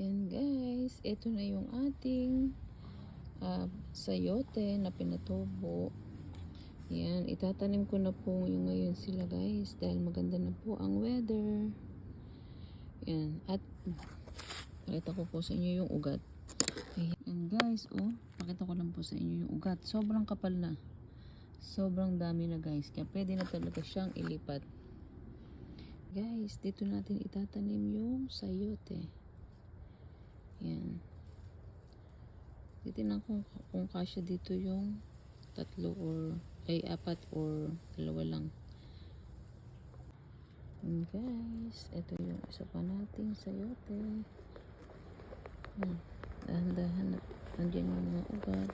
Yan guys, ito na yung ating sayote na pinatubo. Yan, itatanim ko na po yung ngayon sila guys dahil maganda na po ang weather. Yan, at pakita ko po sa inyo yung ugat. Ayan guys, pakita ko lang po sa inyo yung ugat. Sobrang kapal na. Sobrang dami na guys. Kaya pwede na talaga siyang ilipat. Guys, dito natin itatanim yung sayote. Yan. Titignan kung kasya dito yung tatlo apat or dalawa lang. And guys, ito yung isa pa nating sayote. Yan. Dahan-dahan na. Nandiyan yung mga ugat.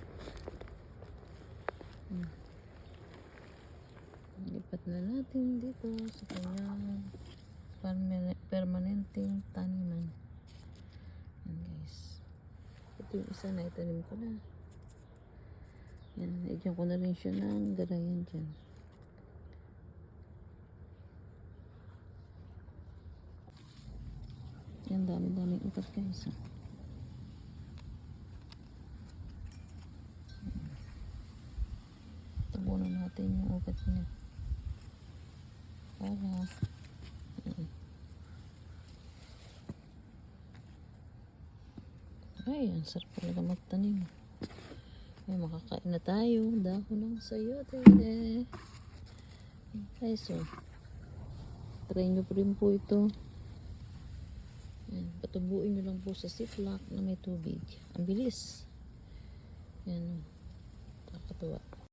Lipat na natin dito sa kanyang permanenteng taniman. Yan guys. Ito yung isa na itanim ko na. Yan. Lagyan ko na rin siya ng garayan dyan. Yan. Dami-daming ugat guys. Tabunan natin yung ugat niya. Para ay, ang sarap talaga magtanim. Ay, makakain na tayo. Dahon ng sayote. Ay, so try nyo po rin po ito. Yan, patubuin nyo lang po sa ziplock na may tubig. Ang bilis. Yan.